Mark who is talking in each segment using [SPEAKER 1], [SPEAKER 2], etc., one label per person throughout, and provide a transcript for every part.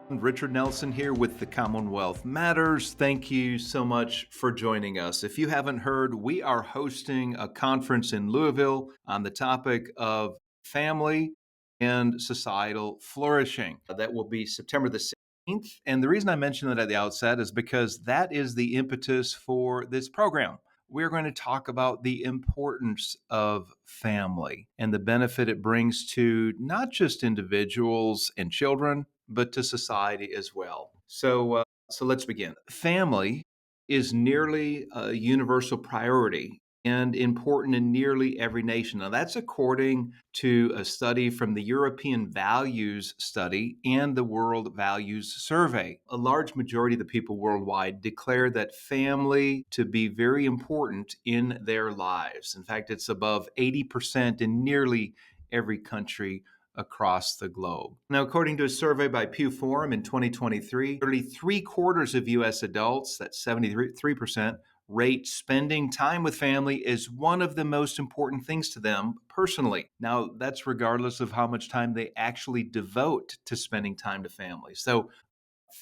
[SPEAKER 1] Richard Nelson here with the Commonwealth Matters. Thank you so much for joining us. If you haven't heard, we are hosting a conference in Louisville on the topic of family and societal flourishing. That will be September the 16th. And the reason I mention that at the outset is because that is the impetus for this program. We're going to talk about the importance of family and the benefit it brings to not just individuals and children, but to society as well. So let's begin. Family is nearly a universal priority and important in nearly every nation. Now, that's according to a study from the European Values Study and the World Values Survey. A large majority of the people worldwide declare that family to be very important in their lives. In fact, it's above 80% in nearly every country across the globe. Now, according to a survey by Pew Forum in 2023, nearly 3/4 of U.S. adults, that's 73%, rate spending time with family as one of the most important things to them personally. Now, that's regardless of how much time they actually devote to spending time to family. So,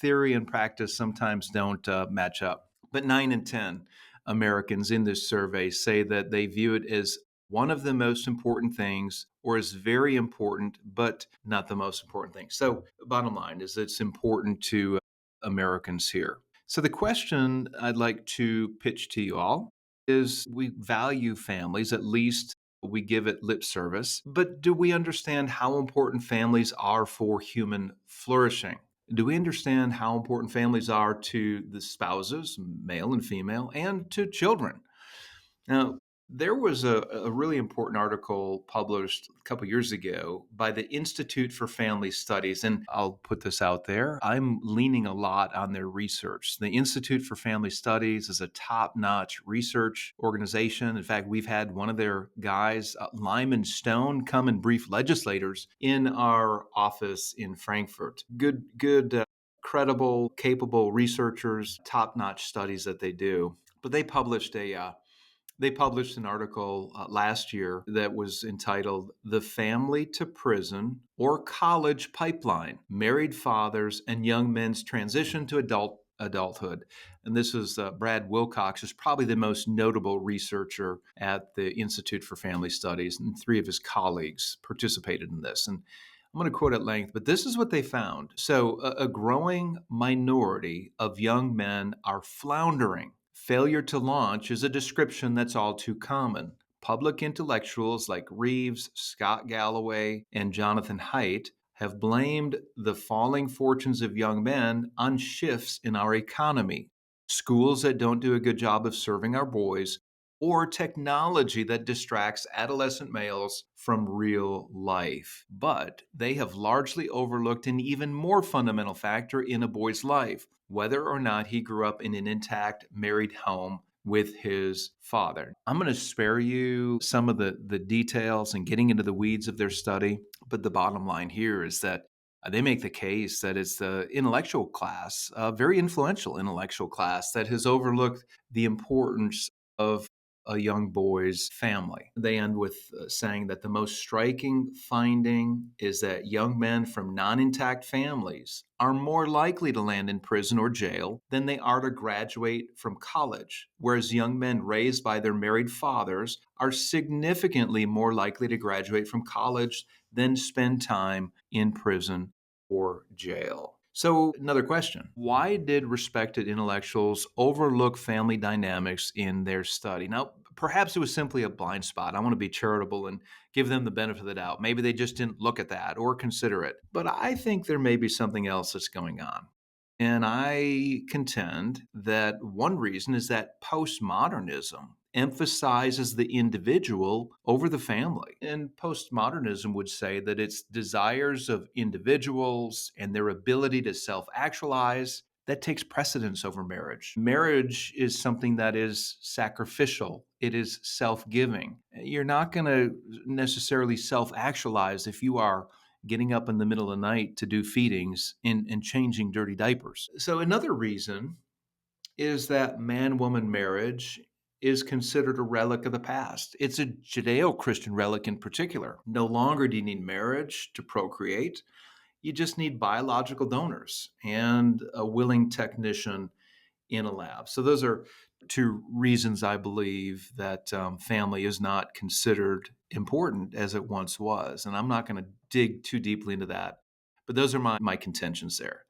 [SPEAKER 1] theory and practice sometimes don't match up. But 9 in 10 Americans in this survey say that they view it as one of the most important things or is very important, but not the most important thing. So, bottom line is it's important to Americans here. So, the question I'd like to pitch to you all is we value families, at least we give it lip service, but do we understand how important families are for human flourishing? Do we understand how important families are to the spouses, male and female, and to children? Now, there was a really important article published a couple years ago by the Institute for Family Studies, and I'll put this out there. I'm leaning a lot on their research. The Institute for Family Studies is a top-notch research organization. In fact, we've had one of their guys, Lyman Stone, come and brief legislators in our office in Frankfurt. Good, credible, capable researchers, top-notch studies that they do. But they published an article last year that was entitled The Family to Prison or College Pipeline, Married Fathers and Young Men's Transition to Adulthood. And this is Brad Wilcox, is probably the most notable researcher at the Institute for Family Studies, and three of his colleagues participated in this. And I'm going to quote at length, but this is what they found. So, a growing minority of young men are floundering. Failure to launch is a description that's all too common. Public intellectuals like Reeves, Scott Galloway, and Jonathan Haidt have blamed the falling fortunes of young men on shifts in our economy, schools that don't do a good job of serving our boys, or technology that distracts adolescent males from real life. But they have largely overlooked an even more fundamental factor in a boy's life, whether or not he grew up in an intact married home with his father. I'm going to spare you some of the details and getting into the weeds of their study, but the bottom line here is that they make the case that it's the intellectual class, a very influential intellectual class, that has overlooked the importance of a young boy's family. They end with saying that the most striking finding is that young men from non-intact families are more likely to land in prison or jail than they are to graduate from college, whereas young men raised by their married fathers are significantly more likely to graduate from college than spend time in prison or jail. So, another question. Why did respected intellectuals overlook family dynamics in their study? Now, perhaps it was simply a blind spot. I want to be charitable and give them the benefit of the doubt. Maybe they just didn't look at that or consider it. But I think there may be something else that's going on. And I contend that one reason is that postmodernism emphasizes the individual over the family. And postmodernism would say that it's desires of individuals and their ability to self actualize that takes precedence over marriage. Marriage is something that is sacrificial, it is self giving. You're not going to necessarily self actualize if you are getting up in the middle of the night to do feedings and changing dirty diapers. So, another reason is that man woman marriage is considered a relic of the past. It's a Judeo Christian relic in particular. No longer do you need marriage to procreate. You just need biological donors and a willing technician in a lab. So those are two reasons I believe that family is not considered important as it once was. And I'm not going to dig too deeply into that, but those are my contentions there.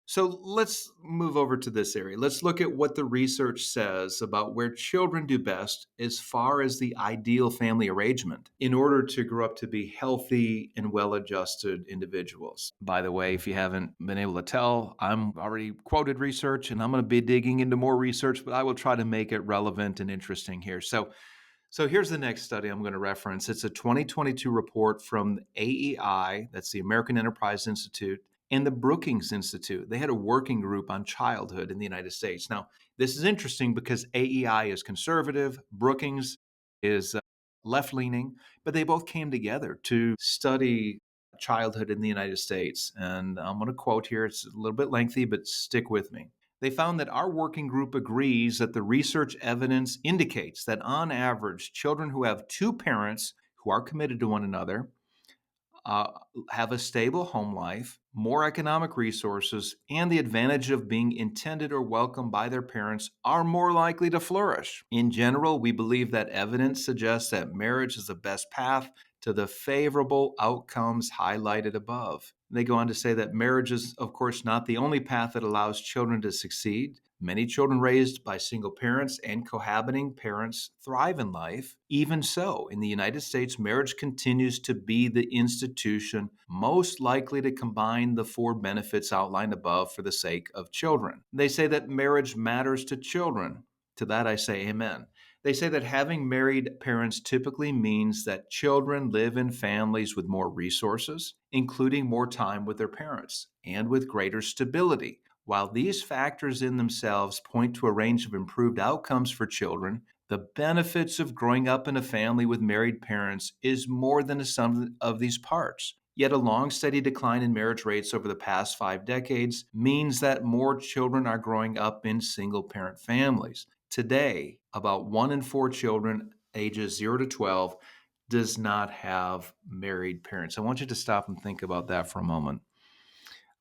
[SPEAKER 1] So let's move over to this area. Let's look at what the research says about where children do best as far as the ideal family arrangement in order to grow up to be healthy and well adjusted individuals. By the way, if you haven't been able to tell, I'm already quoted research and I'm going to be digging into more research, but I will try to make it relevant and interesting here. So here's the next study I'm going to reference. It's a 2022 report from AEI, that's the American Enterprise Institute, and the Brookings Institute. They had a working group on childhood in the United States. Now, this is interesting because AEI is conservative, Brookings is left leaning, but they both came together to study childhood in the United States. And I'm going to quote here, it's a little bit lengthy, but stick with me. They found that our working group agrees that the research evidence indicates that on average, children who have two parents who are committed to one another uh, have a stable home life, more economic resources, and the advantage of being intended or welcomed by their parents are more likely to flourish. In general, we believe that evidence suggests that marriage is the best path to the favorable outcomes highlighted above. They go on to say that marriage is, of course, not the only path that allows children to succeed. Many children raised by single parents and cohabiting parents thrive in life. Even so, in the United States, marriage continues to be the institution most likely to combine the four benefits outlined above for the sake of children. They say that marriage matters to children. To that I say amen. They say that having married parents typically means that children live in families with more resources, including more time with their parents, and with greater stability. While these factors in themselves point to a range of improved outcomes for children, the benefits of growing up in a family with married parents is more than a sum of these parts. Yet a long, steady decline in marriage rates over the past 5 decades means that more children are growing up in single parent families. Today, about 1 in 4 children ages 0 to 12 does not have married parents. I want you to stop and think about that for a moment.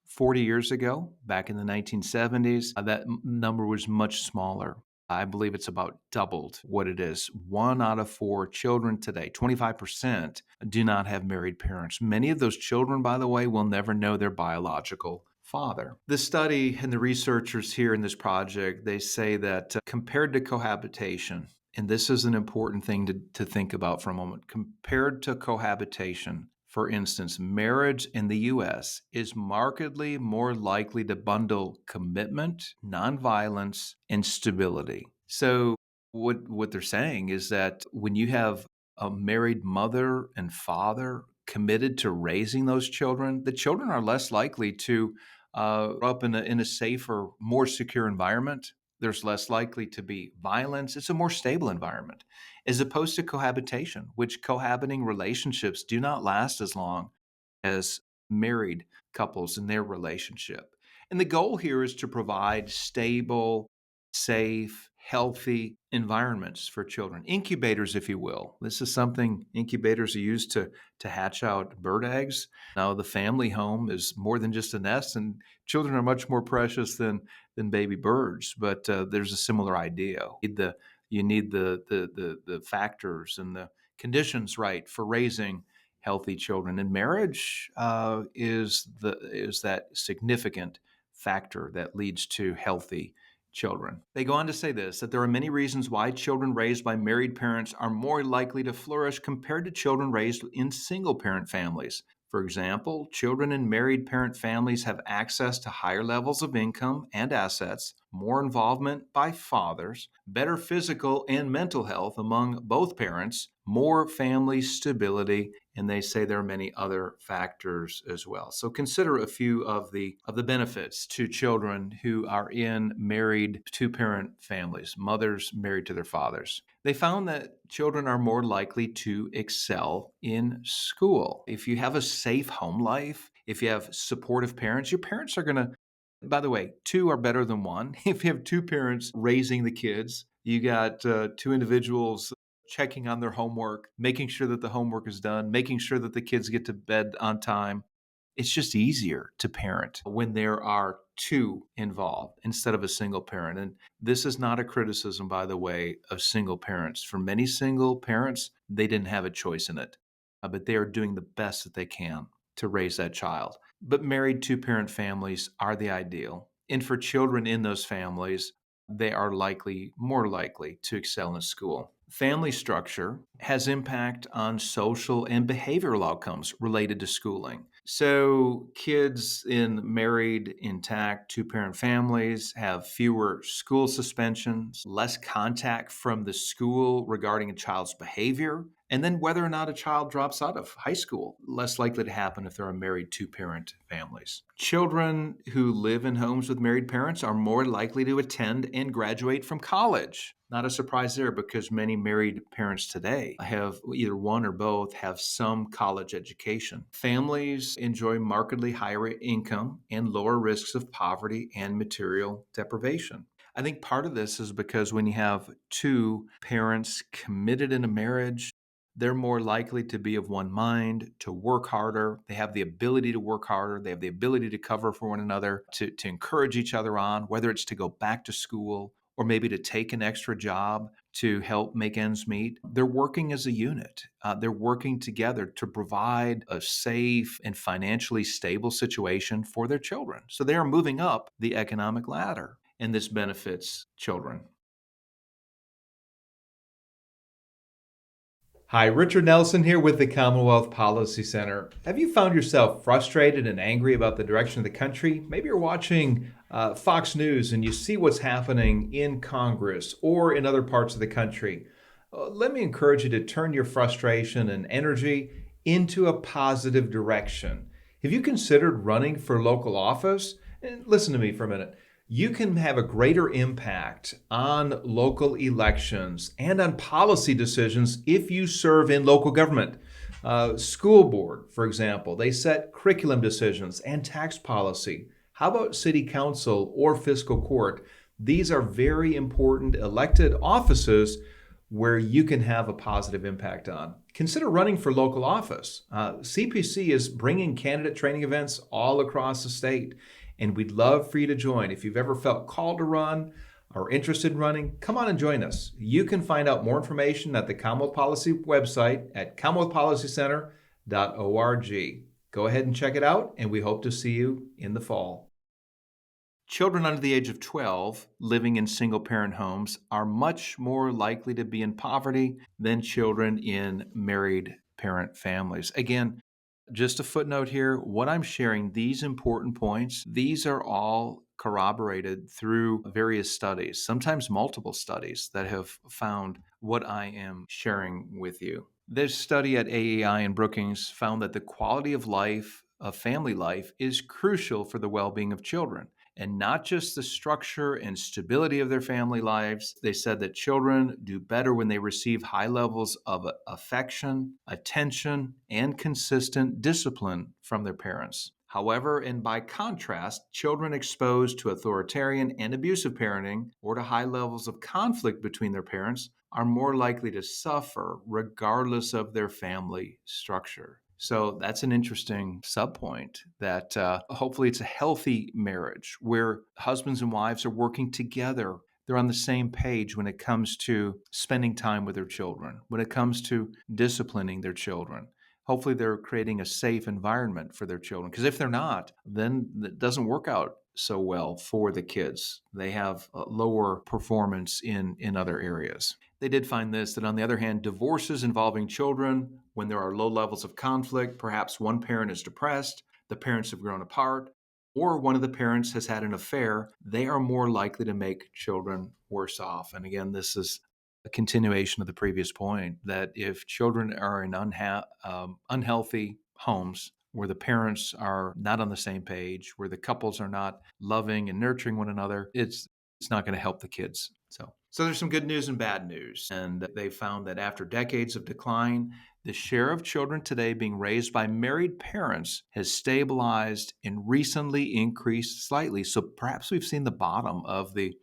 [SPEAKER 1] 40 years ago, back in the 1970s, that number was much smaller. I believe it's about doubled what it is. 1 out of 4 children today, 25%, do not have married parents. Many of those children, by the way, will never know their biological father. The study and the researchers here in this project, they say that compared to cohabitation, and this is an important thing to think about for a moment, compared to cohabitation, for instance, marriage in the US is markedly more likely to bundle commitment, nonviolence, and stability. So, what they're saying is that when you have a married mother and father committed to raising those children, the children are less likely to grow up in a safer, more secure environment. There's less likely to be violence. It's a more stable environment as opposed to cohabitation, which cohabiting relationships do not last as long as married couples in their relationship. And the goal here is to provide stable, safe, healthy environments for children, incubators, if you will. This is something incubators are used to hatch out bird eggs. Now, the family home is more than just a nest, and children are much more precious than baby birds. But there's a similar idea. You need the factors and the conditions right for raising healthy children, and marriage is that significant factor that leads to healthy children. They go on to say this, that there are many reasons why children raised by married parents are more likely to flourish compared to children raised in single parent families. For example, children in married parent families have access to higher levels of income and assets, more involvement by fathers, better physical and mental health among both parents, more family stability, and they say there are many other factors as well. So consider a few of the benefits to children who are in married two-parent families, mothers married to their fathers. They found that children are more likely to excel in school. If you have a safe home life, if you have supportive parents, your parents are going to, by the way, two are better than one. If you have two parents raising the kids, you got two individuals checking on their homework, making sure that the homework is done, making sure that the kids get to bed on time. It's just easier to parent when there are two involved instead of a single parent. And this is not a criticism, by the way, of single parents. For many single parents, they didn't have a choice in it, but they are doing the best that they can to raise that child. But married two parent families are the ideal. And for children in those families, they are more likely to excel in school. Family structure has impact on social and behavioral outcomes related to schooling. So, kids in married, intact, two parent families have fewer school suspensions, less contact from the school regarding a child's behavior, and then whether or not a child drops out of high school, less likely to happen if there are married two parent families. Children who live in homes with married parents are more likely to attend and graduate from college. Not a surprise there because many married parents today have either one or both have some college education. Families enjoy markedly higher income and lower risks of poverty and material deprivation. I think part of this is because when you have two parents committed in a marriage, they're more likely to be of one mind, to work harder. They have the ability to work harder. They have the ability to cover for one another, to encourage each other on, whether it's to go back to school or maybe to take an extra job to help make ends meet. They're working as a unit. They're working together to provide a safe and financially stable situation for their children. So they are moving up the economic ladder, and this benefits children. Hi, Richard Nelson here with the Commonwealth Policy Center. Have you found yourself frustrated and angry about the direction of the country? Maybe you're watching Fox News and you see what's happening in Congress or in other parts of the country. Let me encourage you to turn your frustration and energy into a positive direction. Have you considered running for local office? And listen to me for a minute. You can have a greater impact on local elections and on policy decisions if you serve in local government. School board, for example, they set curriculum decisions and tax policy. How about city council or fiscal court? These are very important elected offices where you can have a positive impact on. Consider running for local office. CPC is bringing candidate training events all across the state, and we'd love for you to join. If you've ever felt called to run or interested in running, come on and join us. You can find out more information at the Commonwealth Policy website at commonwealthpolicycenter.org. Go ahead and check it out, and we hope to see you in the fall. Children under the age of 12 living in single-parent homes are much more likely to be in poverty than children in married parent families. Again, just a footnote here, what I'm sharing, these important points, these are all corroborated through various studies, sometimes multiple studies that have found what I am sharing with you. This study at AEI and Brookings found that the quality of life, of family life, is crucial for the well-being of children. And not just the structure and stability of their family lives. They said that children do better when they receive high levels of affection, attention, and consistent discipline from their parents. However, and by contrast, children exposed to authoritarian and abusive parenting or to high levels of conflict between their parents are more likely to suffer regardless of their family structure. So that's an interesting subpoint that hopefully it's a healthy marriage where husbands and wives are working together. They're on the same page when it comes to spending time with their children, when it comes to disciplining their children. Hopefully they're creating a safe environment for their children. Because if they're not, then it doesn't work out so well for the kids. They have lower performance in other areas. They did find this, that on the other hand, divorces involving children, when there are low levels of conflict, perhaps one parent is depressed, the parents have grown apart, or one of the parents has had an affair, they are more likely to make children worse off. And again, this is a continuation of the previous point that if children are in unhealthy homes where the parents are not on the same page, where the couples are not loving and nurturing one another, it's not going to help the kids. So there's some good news and bad news. And they found that after decades of decline, the share of children today being raised by married parents has stabilized and recently increased slightly. So perhaps we've seen the bottom of the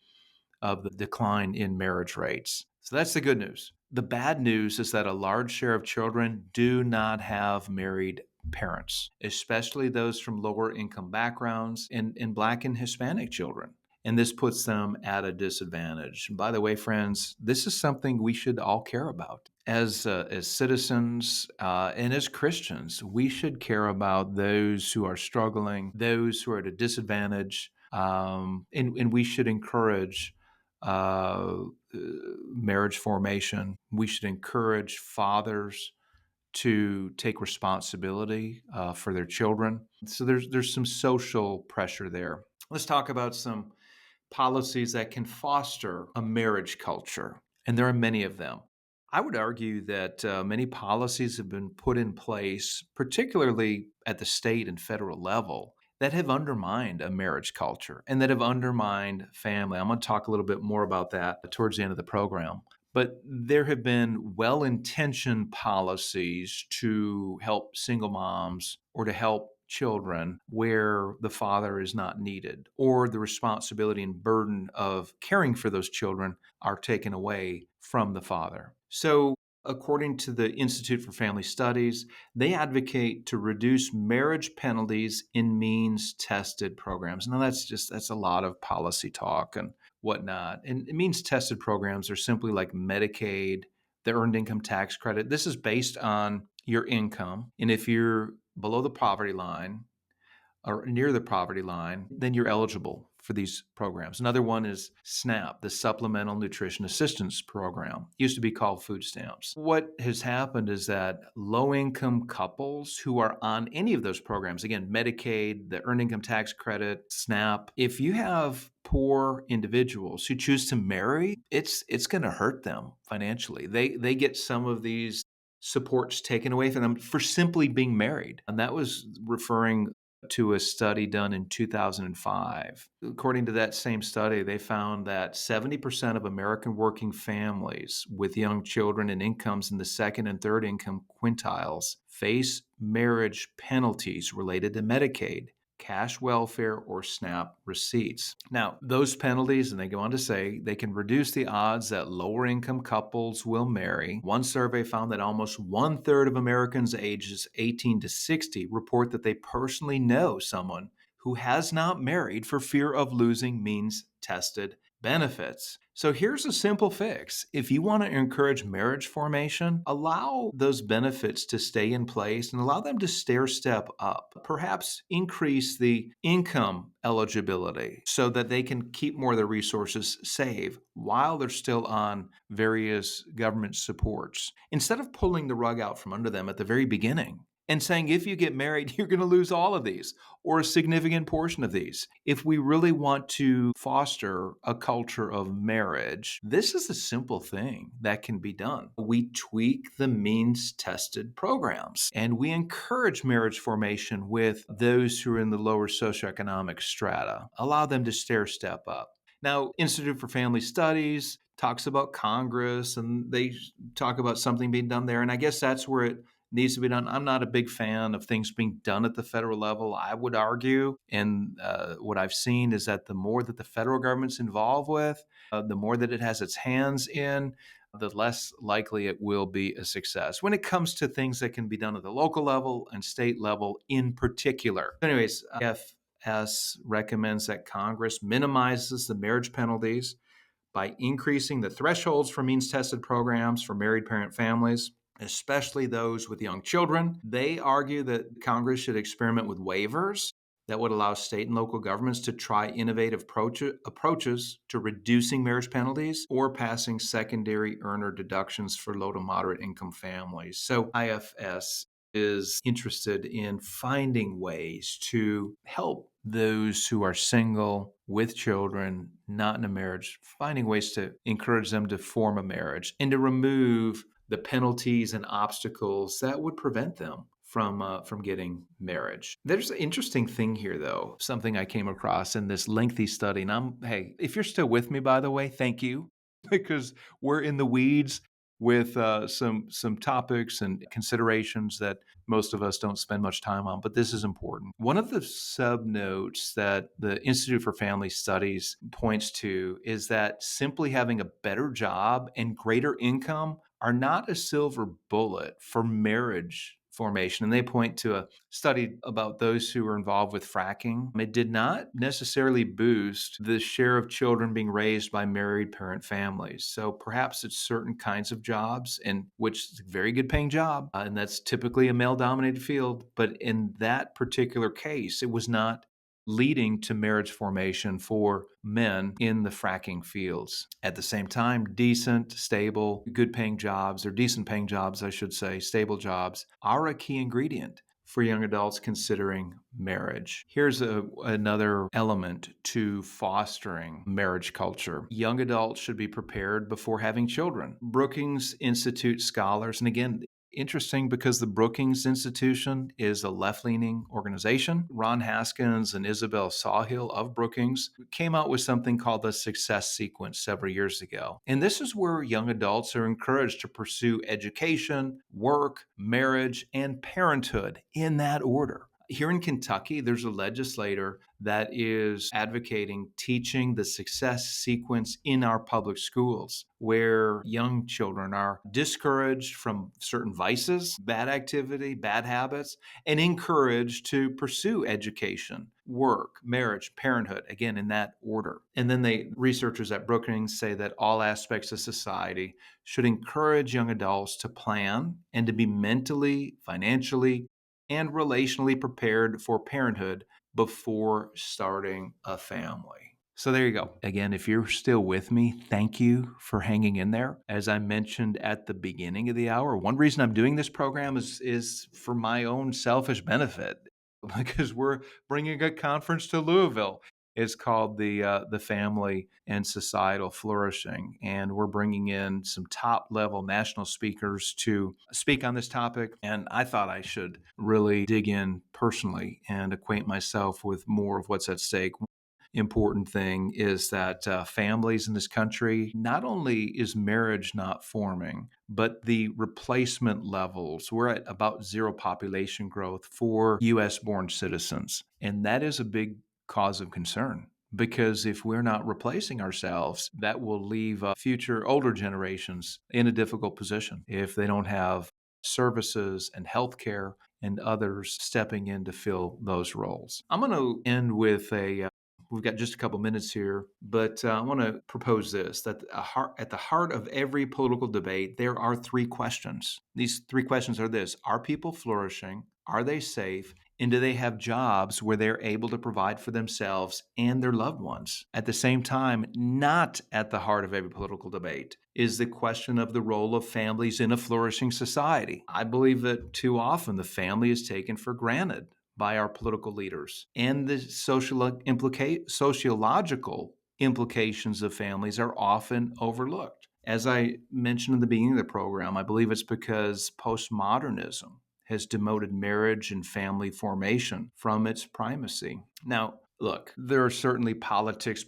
[SPEAKER 1] decline in marriage rates. So that's the good news. The bad news is that a large share of children do not have married parents, especially those from lower income backgrounds and Black and Hispanic children. And this puts them at a disadvantage. And by the way, friends, this is something we should all care about. As citizens and as Christians, we should care about those who are struggling, those who are at a disadvantage, and we should encourage uh, marriage formation. We should encourage fathers to take responsibility for their children. So there's some social pressure there. Let's talk about some policies that can foster a marriage culture, and there are many of them. I would argue that many policies have been put in place, particularly at the state and federal level, that have undermined a marriage culture and that have undermined family. I'm going to talk a little bit more about that towards the end of the program. But there have been well intentioned policies to help single moms or to help children where the father is not needed, or the responsibility and burden of caring for those children are taken away from the father. So, according to the Institute for Family Studies, they advocate to reduce marriage penalties in means tested programs. Now, that's a lot of policy talk and whatnot. And it means tested programs are simply like Medicaid, the earned income tax credit. This is based on your income. And if you're below the poverty line or near the poverty line, then you're eligible for these programs. Another one is SNAP, the Supplemental Nutrition Assistance Program. It used to be called food stamps. What has happened is that low-income couples who are on any of those programs, again, Medicaid, the Earned Income Tax Credit, SNAP, if you have poor individuals who choose to marry, it's going to hurt them financially. They get some of these supports taken away from them for simply being married. And that was referring to a study done in 2005. According to that same study, they found that 70% of American working families with young children and incomes in the second and third income quintiles face marriage penalties related to Medicaid, cash welfare, or SNAP receipts. Now, those penalties, and they go on to say, they can reduce the odds that lower income couples will marry. One survey found that almost 1/3 of Americans ages 18 to 60 report that they personally know someone who has not married for fear of losing means tested benefits. So here's a simple fix. If you want to encourage marriage formation, allow those benefits to stay in place and allow them to stair step up. Perhaps increase the income eligibility so that they can keep more of their resources saved while they're still on various government supports, instead of pulling the rug out from under them at the very beginning and saying, if you get married, you're going to lose all of these or a significant portion of these. If we really want to foster a culture of marriage, this is a simple thing that can be done. We tweak the means tested programs and we encourage marriage formation with those who are in the lower socioeconomic strata, allow them to stair step up. Now, Institute for Family Studies talks about Congress and they talk about something being done there. And I guess that's where it needs to be done. I'm not a big fan of things being done at the federal level, I would argue. And what I've seen is that the more that the federal government's involved with, the more that it has its hands in, the less likely it will be a success when it comes to things that can be done at the local level and state level in particular. Anyways, FS recommends that Congress minimizes the marriage penalties by increasing the thresholds for means-tested programs for married parent families, especially those with young children. They argue that Congress should experiment with waivers that would allow state and local governments to try innovative approaches to reducing marriage penalties or passing secondary earner deductions for low to moderate income families. So IFS is interested in finding ways to help those who are single with children, not in a marriage, finding ways to encourage them to form a marriage and to remove the penalties and obstacles that would prevent them from getting marriage. There's an interesting thing here, though, something I came across in this lengthy study. And hey, if you're still with me, by the way, thank you, because we're in the weeds with some topics and considerations that most of us don't spend much time on, but this is important. One of the subnotes that the Institute for Family Studies points to is that simply having a better job and greater income are not a silver bullet for marriage formation. And they point to a study about those who were involved with fracking. It did not necessarily boost the share of children being raised by married parent families. So perhaps it's certain kinds of jobs, in which is a very good paying job, and that's typically a male dominated field. But in that particular case, it was not leading to marriage formation for men in the fracking fields. At the same time, decent, stable, good paying jobs, or decent paying jobs, I should say, stable jobs, are a key ingredient for young adults considering marriage. Here's another element to fostering marriage culture. Young adults should be prepared before having children. Brookings Institute scholars, and again, interesting because the Brookings Institution is a left-leaning organization. Ron Haskins and Isabel Sawhill of Brookings came out with something called the Success Sequence several years ago. And this is where young adults are encouraged to pursue education, work, marriage, and parenthood in that order. Here in Kentucky, there's a legislator that is advocating teaching the success sequence in our public schools, where young children are discouraged from certain vices, bad activity, bad habits, and encouraged to pursue education, work, marriage, parenthood, again, in that order. And then researchers at Brookings say that all aspects of society should encourage young adults to plan and to be mentally, financially, and relationally prepared for parenthood before starting a family. So there you go. Again, if you're still with me, thank you for hanging in there. As I mentioned at the beginning of the hour, one reason I'm doing this program is for my own selfish benefit, because we're bringing a conference to Louisville. It's called the Family and Societal Flourishing, and we're bringing in some top-level national speakers to speak on this topic. And I thought I should really dig in personally and acquaint myself with more of what's at stake. Important thing is that families in this country, not only is marriage not forming, but the replacement levels, we're at about zero population growth for US born citizens. And that is a big cause of concern, because if we're not replacing ourselves, that will leave future older generations in a difficult position if they don't have services and healthcare and others stepping in to fill those roles. I'm going to end with we've got just a couple minutes here, but I want to propose this, that at the heart of every political debate, there are three questions. These three questions are this: are people flourishing? Are they safe? And do they have jobs where they're able to provide for themselves and their loved ones? At the same time, not at the heart of every political debate is the question of the role of families in a flourishing society. I believe that too often the family is taken for granted by our political leaders, and the sociological implications of families are often overlooked. As I mentioned in the beginning of the program, I believe it's because postmodernism has demoted marriage and family formation from its primacy. Now, look, there are certainly politics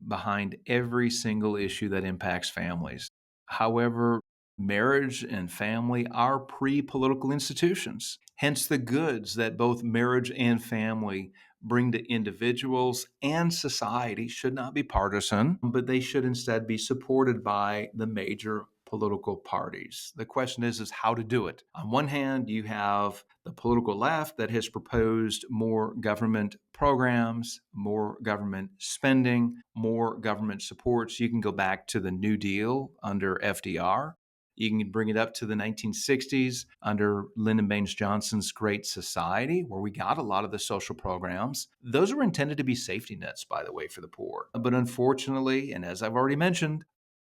[SPEAKER 1] behind every single issue that impacts families. However, marriage and family are pre-political institutions. Hence, the goods that both marriage and family bring to individuals and society should not be partisan, but they should instead be supported by the major political parties. The question is how to do it. On one hand, you have the political left that has proposed more government programs, more government spending, more government supports. You can go back to the New Deal under FDR. You can bring it up to the 1960s under Lyndon Baines Johnson's Great Society, where we got a lot of the social programs. Those were intended to be safety nets, by the way, for the poor. But unfortunately, and as I've already mentioned,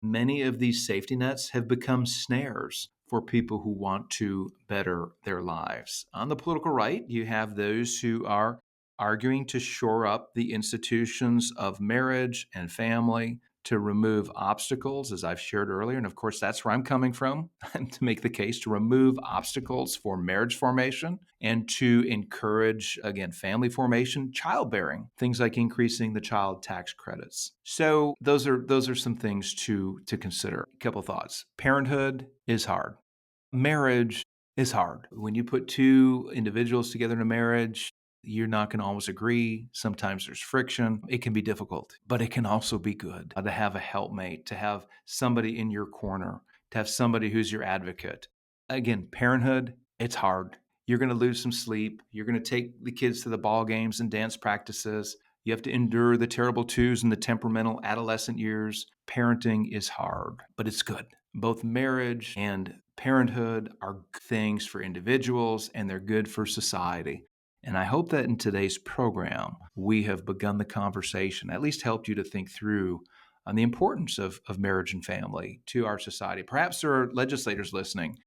[SPEAKER 1] many of these safety nets have become snares for people who want to better their lives. On the political right, you have those who are arguing to shore up the institutions of marriage and family, to remove obstacles, as I've shared earlier. And of course, that's where I'm coming from, to make the case to remove obstacles for marriage formation and to encourage, again, family formation, childbearing, things like increasing the child tax credits. So those are some things to consider. A couple thoughts. Parenthood is hard. Marriage is hard. When you put two individuals together in a marriage, you're not going to always agree. Sometimes there's friction. It can be difficult, but it can also be good to have a helpmate, to have somebody in your corner, to have somebody who's your advocate. Again, parenthood, it's hard. You're going to lose some sleep. You're going to take the kids to the ball games and dance practices. You have to endure the terrible twos and the temperamental adolescent years. Parenting is hard, but it's good. Both marriage and parenthood are things for individuals, and they're good for society. And I hope that in today's program, we have begun the conversation, at least helped you to think through on the importance of marriage and family to our society. Perhaps there are legislators listening,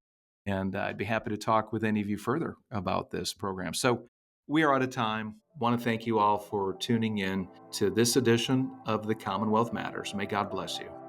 [SPEAKER 1] and I'd be happy to talk with any of you further about this program. So we are out of time. Want to thank you all for tuning in to this edition of the Commonwealth Matters. May God bless you.